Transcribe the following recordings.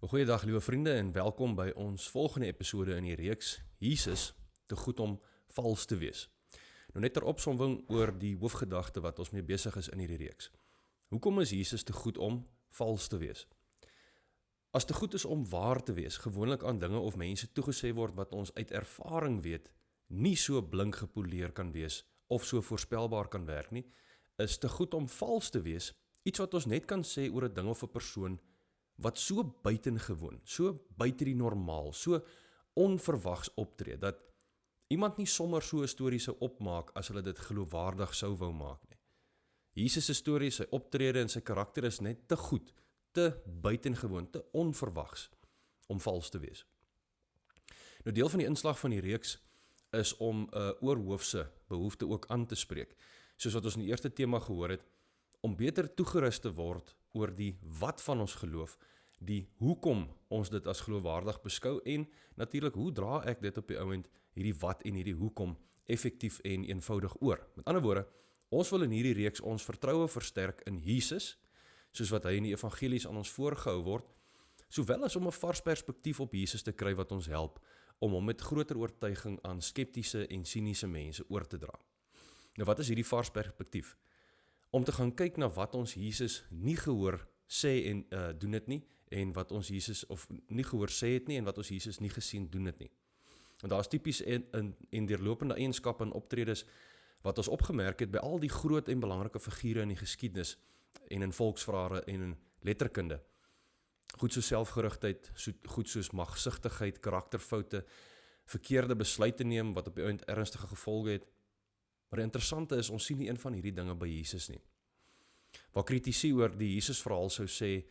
Goeiedag liewe vriende en welkom by ons volgende episode in die reeks Jesus te goed om vals te wees. Nou net ter opsomming oor die hoofgedagte wat ons mee besig is in hierdie reeks. Hoekom is Jesus te goed om vals te wees? As te goed is om waar te wees, gewoonlik aan dinge of mense toegesê word wat ons uit ervaring weet, nie so blink gepoleer kan wees of so voorspelbaar kan werk nie, is te goed om vals te wees, iets wat ons net kan sê oor 'n ding of 'n persoon wat so buitengewoon, so buite die normaal, so onverwags optree, dat iemand nie sommer so 'n storie sou opmaak as hulle dit geloofwaardig sou wou maak nie. Jesus se storie, sy optrede en sy karakter is net te goed, te buitengewoon, te onverwags om vals te wees. Nou deel van die inslag van die reeks is om 'n oorhoofse behoefte ook aan te spreek, soos wat ons in die eerste tema gehoor het, om beter toegerus te word oor die wat van ons geloof, die hoekom ons dit as geloofwaardig beskou en natuurlik hoe dra ek dit op die ouend, hierdie wat en hierdie hoekom effektief en eenvoudig oor. Met ander woorde, ons wil in hierdie reeks ons vertroue versterk in Jesus, soos wat hy in die evangelies aan ons voorgehou word, sowel as om 'n vars perspektief op Jesus te kry wat ons help om hom met groter oortuiging aan skeptiese en siniese mense oor te dra. Nou wat is hierdie vars perspektief? Om te gaan kyk na wat ons Jesus nie gehoor sê en doen dit nie, en wat ons Jesus, of nie gehoor sê het nie, en wat ons Jesus nie gesien doen dit nie. En daar is typies en deurlopende eienskappe en optredes wat ons opgemerk het by al die groot en belangrike figure in die geskiedenis en in volksverhare en in letterkunde. Goed soos selfgerigtheid, goed soos magsigtigheid, karakterfoute, verkeerde besluite neem wat op die eind ernstige gevolge het. Maar die interessante is, ons sien nie een van hierdie dinge by Jesus nie. Waar kritici oor die Jesus verhaal sou sê,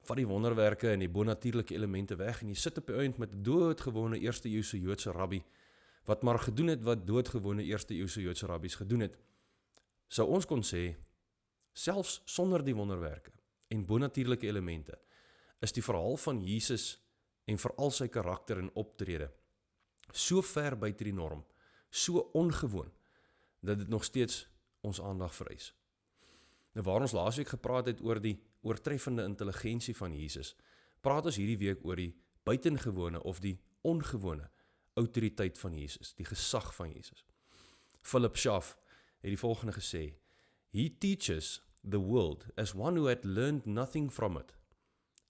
vat die wonderwerke en die bonatuurlike elemente weg en jy sit op die eind met 'n doodgewone eerste eeuse Joodse rabbi, wat maar gedoen het wat doodgewone eerste eeuse Joodse rabbies gedoen het, sou ons kon sê, selfs sonder die wonderwerke en bonatuurlike elemente, is die verhaal van Jesus en veral sy karakter en optrede so ver buite die norm, so ongewoon, dat dit nog steeds ons aandag vereis. Nou waar ons laasweek gepraat het oor die oortreffende intelligensie van Jesus, praat ons hierdie week oor die buitengewone of die ongewone autoriteit van Jesus, die gesag van Jesus. Philip Schaff het die volgende gesê, "He teaches the world as one who had learned nothing from it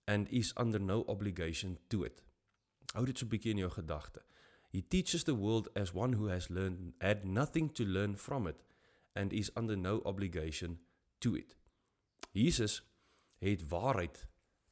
and is under no obligation to it." Hou dit so 'n bietjie in jou gedagte. He teaches the world as one who had nothing to learn from it and is under no obligation to it. Jesus het waarheid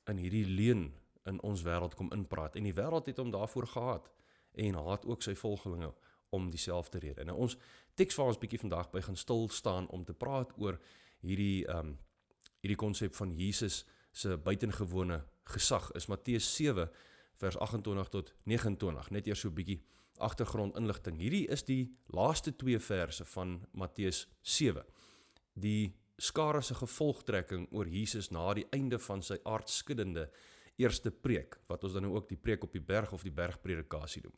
in hierdie leuen in ons wêreld kom inpraat en die wêreld het hom daarvoor gehaat en haat ook sy volgelinge om dieselfde rede. Nou ons teks waar ons bietjie vandag by gaan stil staan om te praat oor hierdie konsep van Jesus se buitengewone gesag is Matteus 7 vers 28 tot 29, net eers so 'n bietjie agtergrondinligting. Hierdie is die laaste 2 verse van Matteus 7. Die skare se gevolgtrekking oor Jesus na die einde van sy aardskuddende eerste preek, wat ons dan nou ook die preek op die berg of die bergpredikasie noem.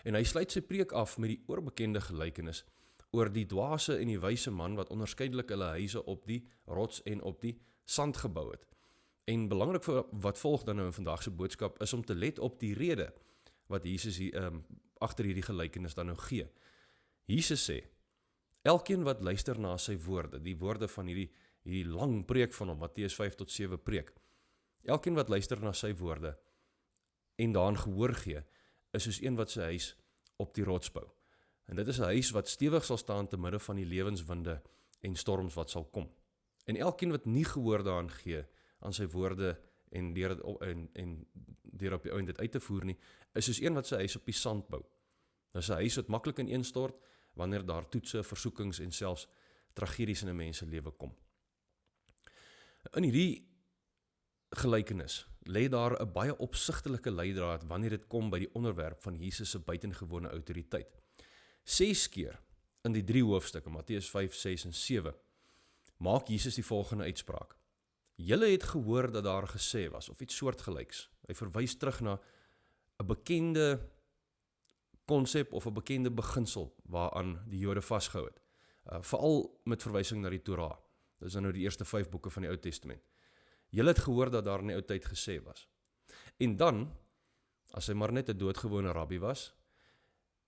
En hy sluit sy preek af met die oorbekende gelykenis oor die dwaase en die wyse man wat onderskeidelik hulle huise op die rots en op die sand gebou het. En belangrik vir wat volg dan nou in vandag se boodskap is om te let op die rede wat Jesus agter hierdie gelykenis dan nou gee. Jesus sê, elkeen wat luister na sy woorde, die woorde van hierdie lang preek van hom, Matteus 5 tot 7 preek, elkeen wat luister na sy woorde en daaraan gehoor gee, is soos een wat sy huis op die rots bou. En dit is 'n huis wat stewig sal staan te midde van die lewenswinde en storms wat sal kom. En elkeen wat nie gehoor daaraan gee, aan sy woorde en deur op die ouend dit uit te voer nie, is soos een wat sy huis op die sand bou. Dit is 'n huis wat maklik ineenstort wanneer daar toetse, versoekings en selfs tragedies in 'n mens se lewe kom. In hierdie gelykenis lê daar 'n baie opsigtelike leidraad wanneer dit kom by die onderwerp van Jesus se buitengewone autoriteit. 6 keer in die 3 hoofstukke, Matteus 5, 6 en 7, maak Jesus die volgende uitspraak. Julle het gehoor dat daar gesê was, of iets soortgelyks. Hy verwys terug na 'n bekende konsep of 'n bekende beginsel waaraan die Jode vasgehou het. Veral met verwysing na die Torah. Dit is dan nou die eerste 5 boeke van die Ou Testament. Julle het gehoor dat daar in die ou tyd gesê was. En dan, as hy maar net 'n doodgewone rabbi was,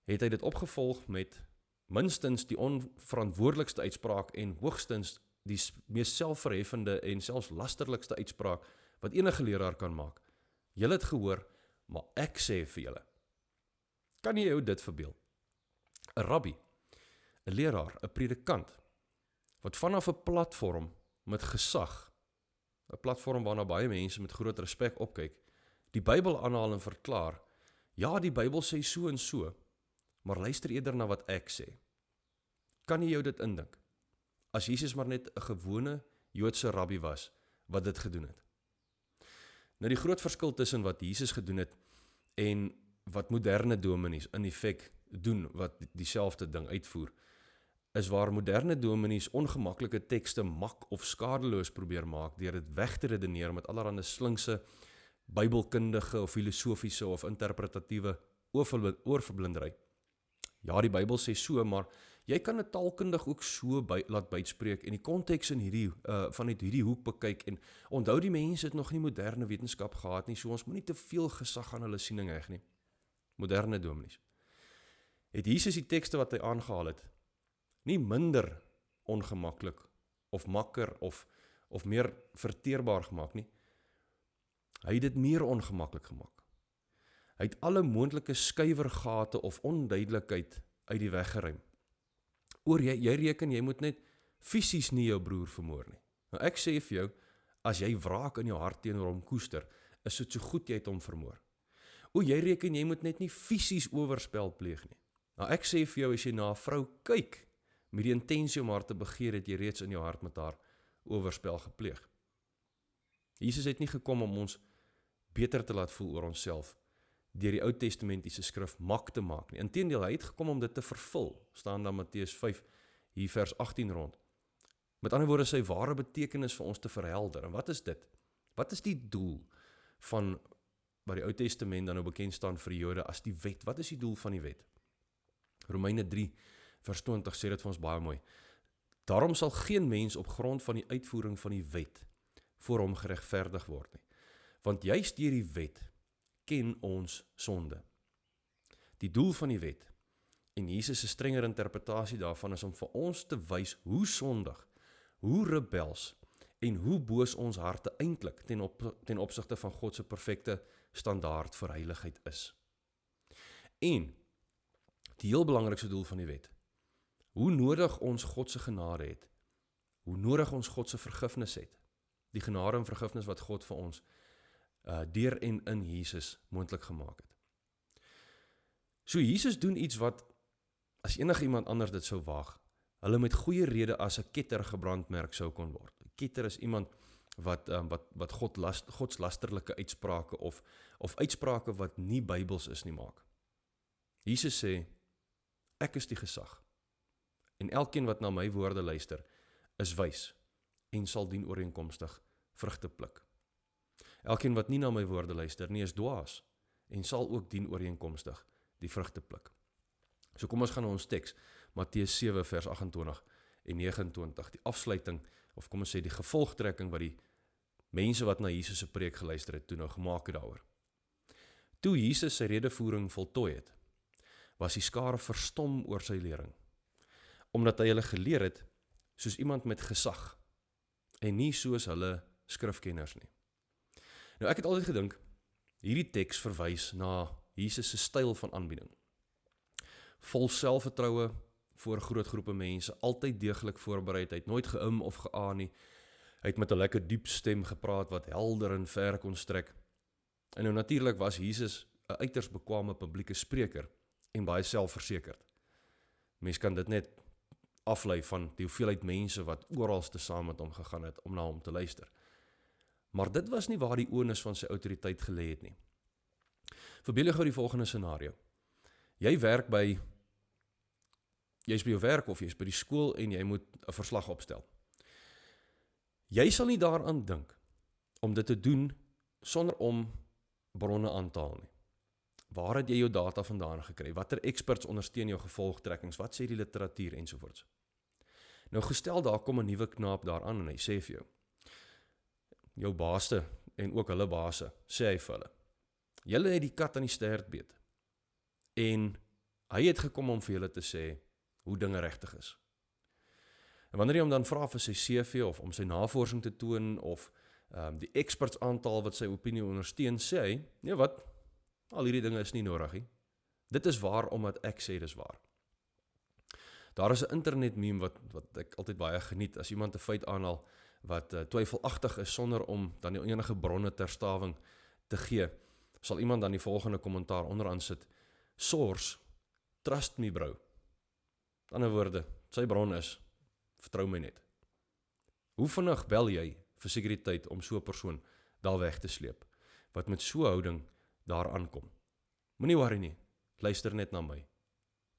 het hy dit opgevolg met minstens die onverantwoordelikste uitspraak en hoogstens die mees selfverheffende en selfs lasterlikste uitspraak wat enige leraar kan maak. Julle het gehoor, maar ek sê vir julle. Kan jy jou dit verbeel? 'n Rabbi, 'n leraar, 'n predikant, wat vanaf 'n platform met gesag, 'n platform waarna baie mense met groot respek opkyk, die Bybel aanhaal en verklaar, ja, die Bybel sê so en so, maar luister eerder na wat ek sê. Kan jy jou dit indink? As Jesus maar net 'n gewone Joodse rabbi was, wat dit gedoen het. Nou die groot verskil tussen wat Jesus gedoen het en wat moderne dominees in effek doen, wat dieselfde ding uitvoer, is waar moderne dominees ongemaklike tekste mak of skadeloos probeer maak, deur dit weg te redeneer met allerlei slinkse, bybelkundige of filosofiese of interpretatiewe oorverblindery. Ja, die Bybel sê so, maar jy kan dit taalkundig ook so laat buitspreek en die konteks in vanuit hierdie hoek bekyk en onthou die mense het nog nie moderne wetenskap gehad nie, so ons moet nie te veel gesag aan hulle siening heg nie. Moderne dominees. Het Jesus die tekste wat hy aangehaal het, nie minder ongemaklik of makker of meer verteerbaar gemaak nie. Hy het dit meer ongemaklik gemaak. Hy het alle moontlike skuiwergate of onduidelikheid uit die weg geruim. Jy reken, jy moet net fisies nie jou broer vermoor nie. Nou ek sê vir jou, as jy wraak in jou hart teenoor hom koester, is dit so goed jy het hom vermoor. Jy reken, jy moet net nie fisies oorspel pleeg nie. Nou ek sê vir jou, as jy na 'n vrou kyk, met die intensie om haar te begeer, het jy reeds in jou hart met haar oorspel gepleeg. Jesus het nie gekom om ons beter te laat voel oor onsself, deur die Ou Testamentiese skrif mak te maak nie. Inteendeel, hy het gekom om dit te vervul, staan dan Matteus 5, hier vers 18 rond. Met ander woorde, sy ware betekenis vir ons te verhelder. En wat is dit? Wat is die doel van wat die Ou Testament dan nou bekend staan vir die Jode as die wet? Wat is die doel van die wet? Romeine 3, vers 20 sê dit vir ons baie mooi. Daarom sal geen mens op grond van die uitvoering van die wet voor hom geregverdig word nie. Want juist deur die wet ken ons sonde. Die doel van die wet en Jesus se strenger interpretasie daarvan is om vir ons te wys hoe sondig, hoe rebels en hoe boos ons harte eintlik ten opsigte van God se perfekte standaard vir heiligheid is. En die heel belangrikste doel van die wet, hoe nodig ons God se genade het, hoe nodig ons God se vergifnis het, die genade en vergifnis wat God vir ons deur en in Jesus moontlik gemaak het. So Jesus doen iets wat, as enige iemand anders dit sou waag, hulle met goeie rede as 'n ketter gebrandmerk sou kon word. 'n Ketter is iemand wat Gods lasterlike uitsprake of uitsprake wat nie Bybels is nie maak. Jesus sê, ek is die gesag, en elkeen wat na my woorde luister, is wys, en sal dien ooreenkomstig vrugte pluk. Elkeen wat nie na my woorde luister nie, is dwaas, en sal ook dien ooreenkomstig die vrugte pluk. So kom ons gaan na ons teks, Matteus 7 vers 28 en 29, die afsluiting, of kom ons sê die gevolgtrekking wat die mense wat na Jesus se preek geluister het, toe nou gemaak het daaroor. Toe Jesus sy redevoering voltooi het, was die skare verstom oor sy lering, omdat hy hulle geleer het, soos iemand met gesag, en nie soos hulle skrifkenners nie. Nou ek het altyd gedink, hierdie teks verwys na Jesus se styl van aanbieding. Vol selfvertroue voor groot groepe mense, altyd deeglik voorberei, hy het nooit geim of geaan nie, hy het met 'n lekker diep stem gepraat wat helder en ver kon strek. En nou natuurlik was Jesus 'n uiters bekwame publieke spreker en baie selfversekerd. Mens kan dit net aflei van die hoeveelheid mense wat oralste saam met hom gegaan het om na hom te luister. Maar dit was nie waar die onus van sy autoriteit gelê het nie. Verbeel jou gou die volgende scenario. Jy's by jou werk of jy's by die skool en jy moet 'n verslag opstel. Jy sal nie daaraan dink om dit te doen sonder om bronne aan te haal nie. Waar het jy jou data vandaan gekry? Watter experts ondersteun jou gevolgtrekkings? Wat sê die literatuur ensovoorts? Nou gestel daar kom 'n nuwe knaap daaraan en hy sê vir jou, jou baaste en ook hulle baase, sê hy vir hulle, julle het die kat aan die stert beet, en hy het gekom om vir julle te sê hoe dinge regtig is. En wanneer jy hom dan vra vir sy CV of om sy navorsing te toon of die experts aantal wat sy opinie ondersteun, sê hy, nee wat, al hierdie dinge is nie nodig nie. Dit is waar omdat ek sê dis waar. Daar is 'n internet meme wat ek altyd baie geniet, as iemand 'n feit aanhaal wat twyfelagtig is sonder om dan die enige bronne ter staving te gee, sal iemand dan die volgende kommentaar onderaan sit, source, trust me bro. Met ander woorde, sy bron is, vertrou my net. Hoe vinnig bel jy vir sekuriteit om so 'n persoon daar weg te sleep, wat met so 'n houding daar aankom? Moenie worry nie, luister net na my.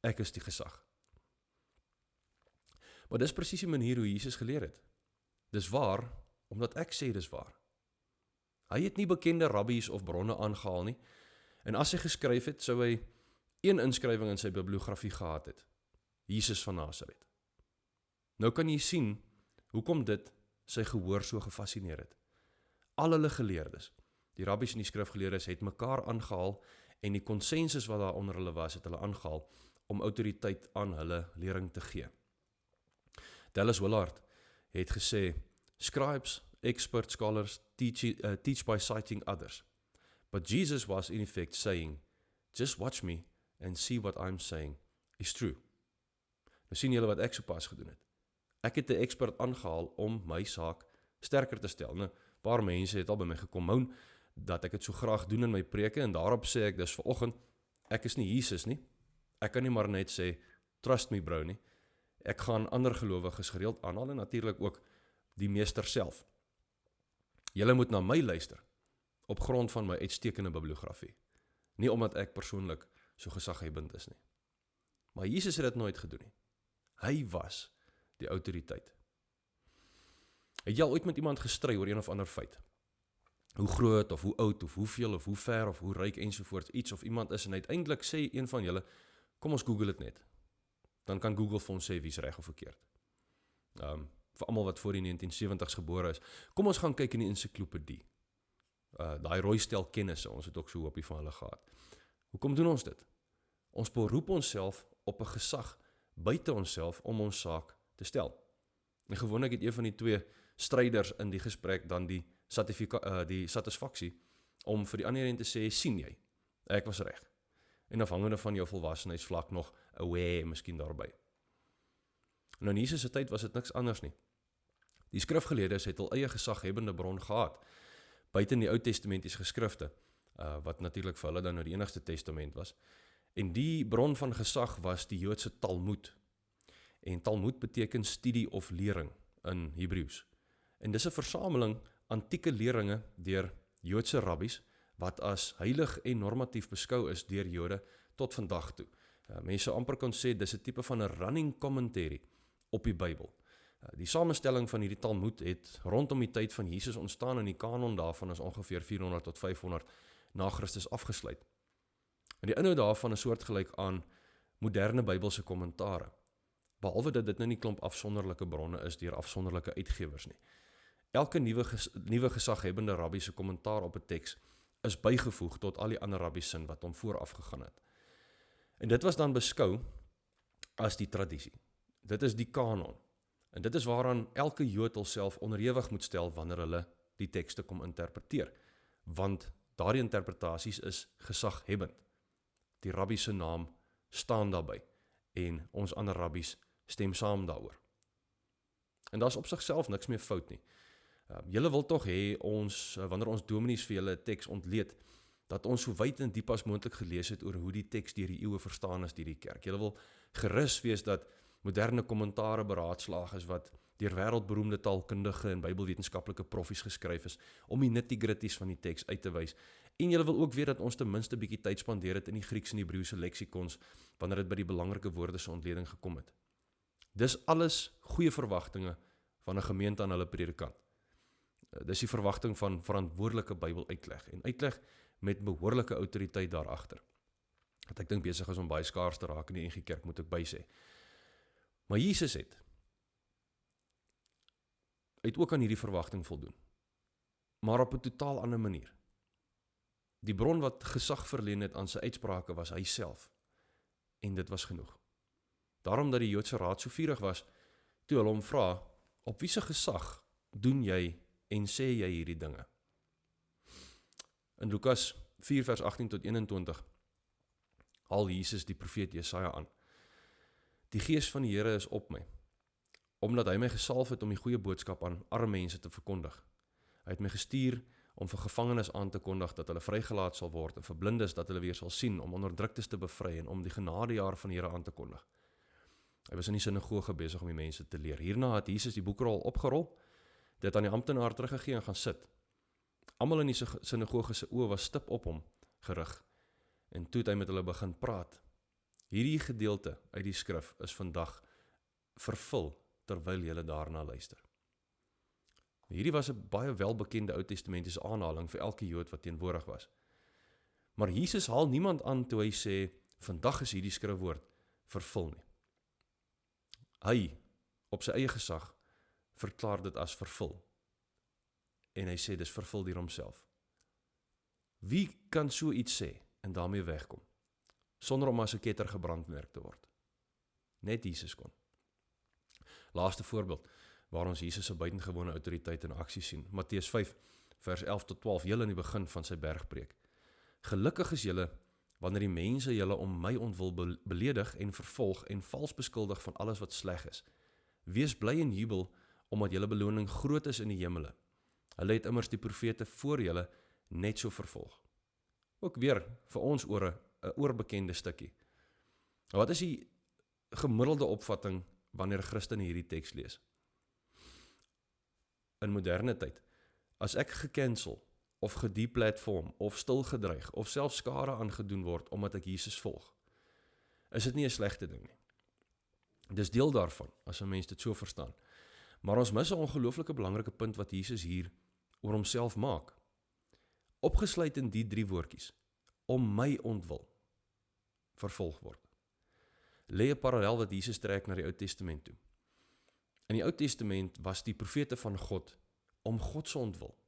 Ek is die gesag. Maar dis presies die manier hoe Jesus geleer het. Dis waar, omdat ek sê dis waar. Hy het nie bekende rabbies of bronne aangehaal nie, en as hy geskryf het, sou hy een inskrywing in sy bibliografie gehad het. Jesus van Nasaret. Nou kan jy sien, hoekom dit sy gehoor so gefascineer het. Al hulle geleerdes, die rabbies en die skrifgeleerdes, het mekaar aangehaal, en die konsensus wat daar onder hulle was, het hulle aangehaal, om autoriteit aan hulle lering te gee. Dallas Willard het gesê, scribes, expert scholars teach by citing others. But Jesus was in effect saying, just watch me and see what I'm saying is true. Nou sien julle wat ek sopas gedoen het. Ek het 'n expert aangehaal om my saak sterker te stel. Nou, 'n paar mense het al by my gekom dat ek dit so graag doen in my preke, en daarop sê ek dus vanoggend, ek is nie Jesus nie. Ek kan nie maar net sê, trust me bro nie. Ek gaan ander gelowiges gereeld aanhaal, en natuurlik ook die meester self. Julle moet na my luister, op grond van my uitstekende bibliografie. Nie omdat ek persoonlik so gesaghebbend is nie. Maar Jesus het dit nooit gedoen nie. Hy was die autoriteit. Het jy al ooit met iemand gestry oor een of ander feit? Hoe groot, of hoe oud, of hoeveel, of hoe ver, of hoe ryk, ensovoorts, iets of iemand is, en uiteindelik sê een van julle, kom ons Google dit net. Dan kan Google vir ons sê wie is reg of verkeerd. Vir almal wat voor die 1970s gebore is, kom ons gaan kyk in die ensiklopedie. Daai rooi stel kennisse, ons het ook so 'n hoopie van hulle gehad. Hoekom doen ons dit? Ons beroep onsself op 'n gesag buite onsself om ons saak te stel. En gewoonlik het een van die twee stryders in die gesprek dan die satisfaksie om vir die ander een te sê, sien jy, ek was reg. En afhangende van jou volwassenheidsvlak nog aware miskien daarby. Nou in Jesus se tyd was dit niks anders nie. Die skrifgeleerdes het al eie gesaghebbende bron gehad, buite in die Ou Testamentiese geskrifte, wat natuurlik vir hulle dan nou die enigste testament was. En die bron van gesag was die Joodse Talmud. En Talmud beteken studie of lering in Hebreëus. En dis 'n versameling antieke leringe deur Joodse rabbies, wat as heilig en normatief beskou is deur Jode tot vandag toe. Mense amper kon sê, dis 'n tipe van 'n running commentary op die Bybel. Die samestelling van hierdie Talmud het rondom die tyd van Jesus ontstaan, en die kanon daarvan is ongeveer 400 tot 500 na Christus afgesluit. En die inhoud daarvan is soortgelyk aan moderne Bybelse kommentare, behalwe dat dit nou nie klomp afsonderlike bronne is deur afsonderlike uitgewers nie. Elke nuwe gesaghebbende rabbi se kommentaar op 'n teks is bygevoeg tot al die ander rabbies sin wat hom vooraf gegaan het. En dit was dan beskou as die tradisie. Dit is die kanon. En dit is waaraan elke Jood homself onderhewig moet stel wanneer hulle die tekste kom interpreteer. Want daardie interpretasies is gesaghebbend. Die rabbi se naam staan daarby en ons ander rabbies stem saam daaroor. En daar's op sigself niks meer fout nie. Julle wil tog hê ons, wanneer ons dominees vir julle 'n teks ontleed, dat ons so wyd en diep as moontlik gelees het oor hoe die teks deur die eeue verstaan is deur die kerk. Julle wil gerus wees dat moderne kommentare beraadslaag is wat deur wêreldberoemde taalkundige en bybelwetenskaplike proffies geskryf is om die nitty-gritties van die teks uit te wys. En julle wil ook weet dat ons ten minste 'n bietjie tyd spandeer het in die Grieks en Hebreëse leksikons wanneer dit by die belangrike woorde se ontleding gekom het. Dis alles goeie verwagtinge van 'n gemeente aan hulle predikant. Dis die verwagting van verantwoordelike Bybeluitleg en uitleg met behoorlike autoriteit daarachter. Wat ek dink besig is om baie skaars te raak in die NG Kerk, moet ek bysê. Maar Jesus het ook aan hierdie verwagting voldoen. maar op 'n totaal ander manier. Die bron wat gesag verleen het aan sy uitsprake was hy self, en dit was genoeg. Daarom dat die Joodse raad so vurig was, toe hulle hom vra, op wie se gesag doen jy en sê jy hierdie dinge? In Lukas 4 vers 18 tot 21 haal Jesus die profeet Jesaja aan. Die gees van die Here is op my, omdat hy my gesalf het om die goeie boodskap aan arme mense te verkondig. Hy het my gestuur om vir gevangenes aan te kondig dat hulle vrygelaat sal word en vir blindes dat hulle weer sal sien, om onderdruktes te bevry en om die genadejaar van die Here aan te kondig. Hy was in die sinagoge besig om die mense te leer. Hierna het Jesus die boekrol opgerol, dit aan die amptenaar teruggegee en gaan sit. Almal in die sinagoge se oë was stip op hom gerig, en toe het hy met hulle begin praat. Hierdie gedeelte uit die skrif is vandag vervul terwyl julle daarna luister. Hierdie was 'n baie welbekende Ou Testamentiese aanhaling vir elke Jood wat teenwoordig was. Maar Jesus haal niemand aan toe hy sê, vandag is hierdie skrifwoord vervul nie. Hy, op sy eie gesag, verklaar dit as vervul. En hy sê, dis vervul deur homself. Wie kan so iets sê en daarmee wegkom, sonder om as 'n ketter gebrandmerk te word? Net Jesus kon. Laaste voorbeeld, waar ons Jesus se buitengewone autoriteit in aksie sien. Matteus 5, vers 11 tot 12, heel in die begin van sy bergpreek. Gelukkig is julle, wanneer die mense julle om my ontwil beledig en vervolg en vals beskuldig van alles wat sleg is. Wees bly en jubel, omdat julle beloning groot is in die hemele. Hulle het immers die profete voor julle net so vervolg. Ook weer vir ons ore 'n oorbekende stukkie. Wat is die gemiddelde opvatting wanneer Christene hierdie teks lees? In moderne tyd, as ek gekancel of gedeplatform of stilgedreig of selfs skade aangedoen word omdat ek Jesus volg, is dit nie 'n slegte ding nie. Dis deel daarvan, as 'n mens dit so verstaan. Maar ons mis 'n ongelooflike belangrike punt wat Jesus hier oor homself maak. Opgesluit in die 3 woordjies, om my ontwil vervolg word. Lê 'n parallel wat Jesus trek na die Ou Testament toe. In die Ou Testament was die profete van God om God se ontwil,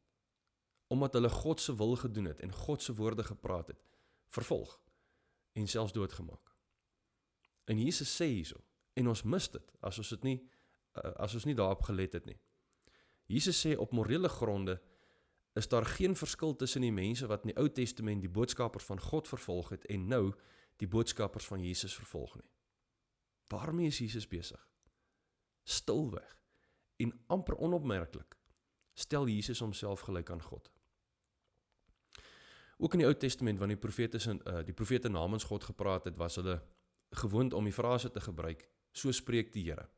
omdat hulle God se wil gedoen het en God se woorde gepraat het, vervolg en selfs doodgemaak. En Jesus sê hierso, en ons mis dit as ons nie daarop gelet het nie. Jesus sê op morele gronde is daar geen verskil tussen die mense wat in die Ou Testament die boodskappers van God vervolg het en nou die boodskappers van Jesus vervolg nie. Waarmee is Jesus besig? Stilweg en amper onopmerklik stel Jesus homself gelyk aan God. Ook in die Ou Testament, wanneer die profete namens God gepraat het, was hulle gewoond om die frase te gebruik, so spreek die Here.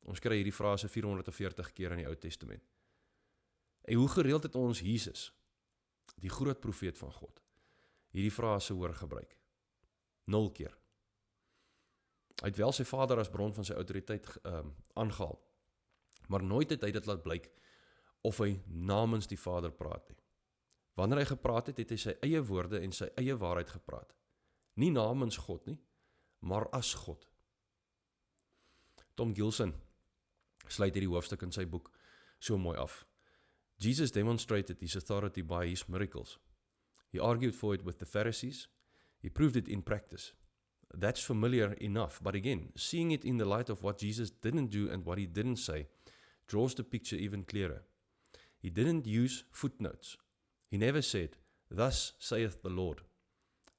Ons kry hierdie frase 440 keer in die Ou Testament. En hoe gereeld het ons Jesus, die groot profeet van God, hierdie frase hoor gebruik? 0 keer. Hy het wel sy Vader as bron van sy autoriteit aangehaal, maar nooit het hy dit laat blyk of hy namens die Vader praat nie. Wanneer hy gepraat het, het hy sy eie woorde en sy eie waarheid gepraat. Nie namens God nie, maar as God. Tom Gilson sluit hierdie hoofstuk in sy boek so mooi af. Jesus demonstrated his authority by his miracles. He argued for it with the Pharisees. He proved it in practice. That's familiar enough, but again, seeing it in the light of what Jesus didn't do and what he didn't say draws the picture even clearer. He didn't use footnotes. He never said, "Thus saith the Lord."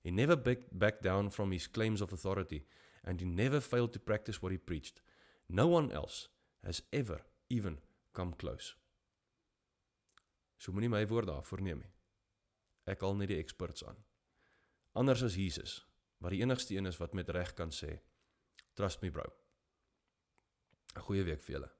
He never backed down from his claims of authority, and he never failed to practice what he preached. No one else has ever even come close. So moenie my woord daarvoor neem nie. Ek haal net die experts aan. Anders as Jesus, wat die enigste een is wat met reg kan sê, trust me bro. 'n Goeie week vir julle.